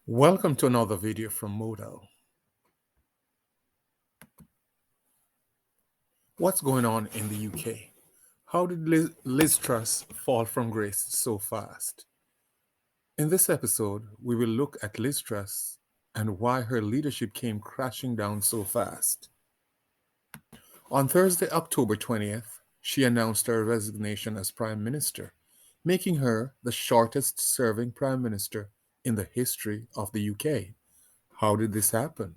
Welcome to another video from Modial. What's going on in the UK? How did Liz Truss fall from grace so fast? In this episode, we will look at Liz Truss and why her leadership came crashing down so fast. On Thursday, October 20th, she announced her resignation as Prime Minister, making her the shortest serving Prime Minister in the history of the UK. How did this happen?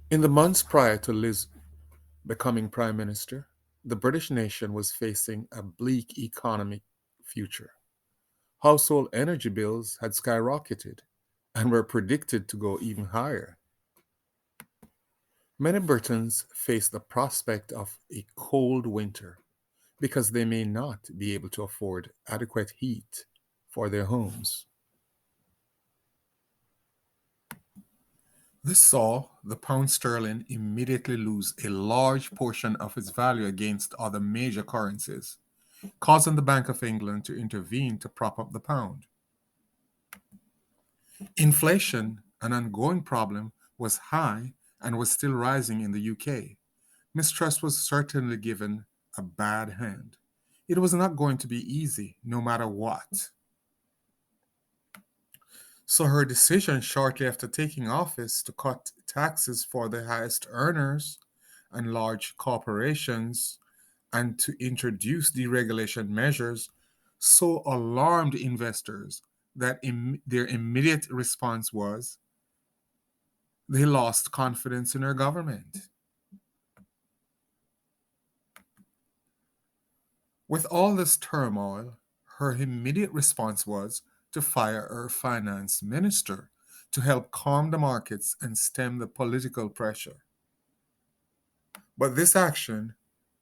In the months prior to Liz becoming Prime Minister, the British nation was facing a bleak economic future. Household energy bills had skyrocketed and were predicted to go even higher. Many Britons faced the prospect of a cold winter because they may not be able to afford adequate heat for their homes. This saw the pound sterling immediately lose a large portion of its value against other major currencies, causing the Bank of England to intervene to prop up the pound. Inflation, an ongoing problem, was high and was still rising in the UK. Mistrust was certainly given a bad hand. It was not going to be easy, no matter what. So her decision shortly after taking office to cut taxes for the highest earners and large corporations and to introduce deregulation measures so alarmed investors that their immediate response was they lost confidence in her government. With all this turmoil, her immediate response was to fire her finance minister to help calm the markets and stem the political pressure. But this action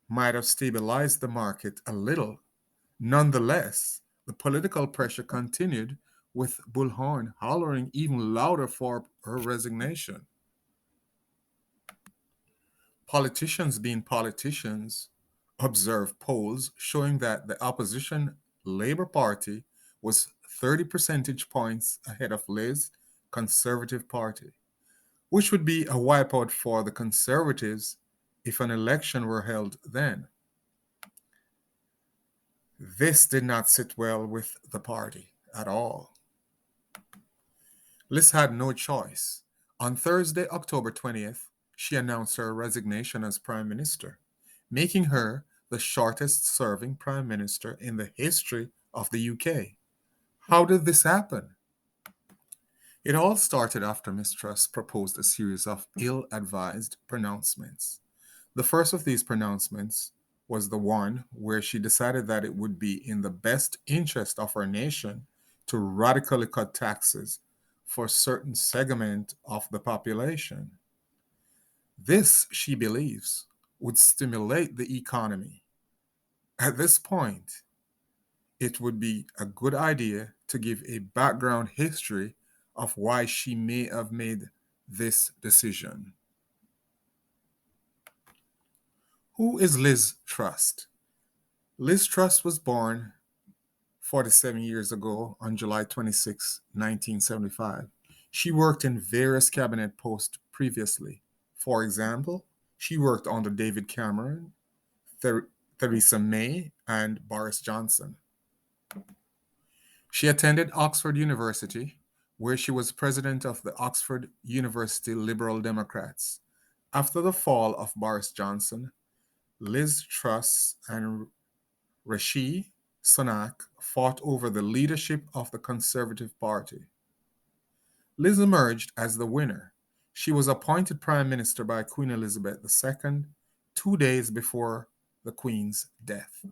might have stabilized the market a little. Nonetheless, the political pressure continued, with Bullhorn hollering even louder for her resignation. Politicians being politicians, observed polls showing that the opposition Labour Party was 30 percentage points ahead of Liz Conservative Party, which would be a wipeout for the Conservatives if an election were held then. This did not sit well with the party at all. Liz had no choice. On Thursday, October 20th, she announced her resignation as Prime Minister, making her the shortest serving Prime Minister in the history of the UK. How did this happen? It all started after Miss Truss proposed a series of ill advised pronouncements. The first of these pronouncements was the one where she decided that it would be in the best interest of our nation to radically cut taxes for a certain segment of the population. This, she believes, would stimulate the economy. At this point, it would be a good idea to give a background history of why she may have made this decision. Who is Liz Truss? Liz Truss was born 47 years ago on July 26, 1975. She worked in various cabinet posts previously. For example, she worked under David Cameron, Theresa May, and Boris Johnson. She attended Oxford University, where she was president of the Oxford University Liberal Democrats. After the fall of Boris Johnson, Liz Truss and Rishi Sunak fought over the leadership of the Conservative Party. Liz emerged as the winner. She was appointed Prime Minister by Queen Elizabeth II 2 days before the Queen's death.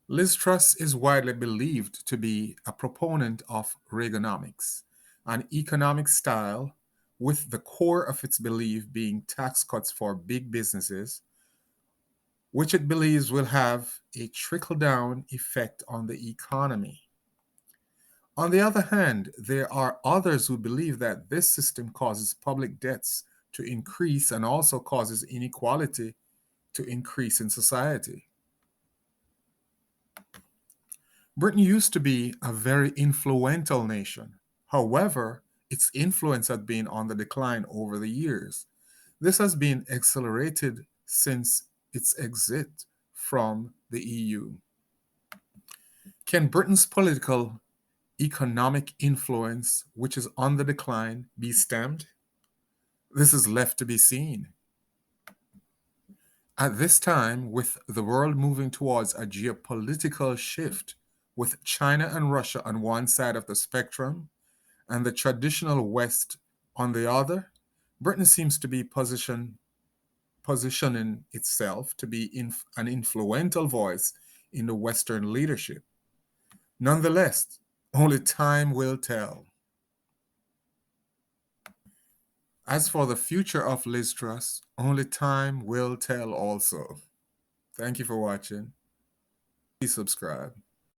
Liz Truss is widely believed to be a proponent of Reaganomics, an economic style with the core of its belief being tax cuts for big businesses, which it believes will have a trickle down effect on the economy. On the other hand, there are others who believe that this system causes public debts to increase and also causes inequality to increase in society. Britain used to be a very influential nation. However, its influence had been on the decline over the years. This has been accelerated since its exit from the EU. Can Britain's political economic influence, which is on the decline, be stemmed? This is left to be seen. At this time, with the world moving towards a geopolitical shift, with China and Russia on one side of the spectrum and the traditional West on the other, Britain seems to be positioning itself to be an influential voice in the Western leadership. Nonetheless, only time will tell. As for the future of Liz Truss, only time will tell also. Thank you for watching. Please subscribe.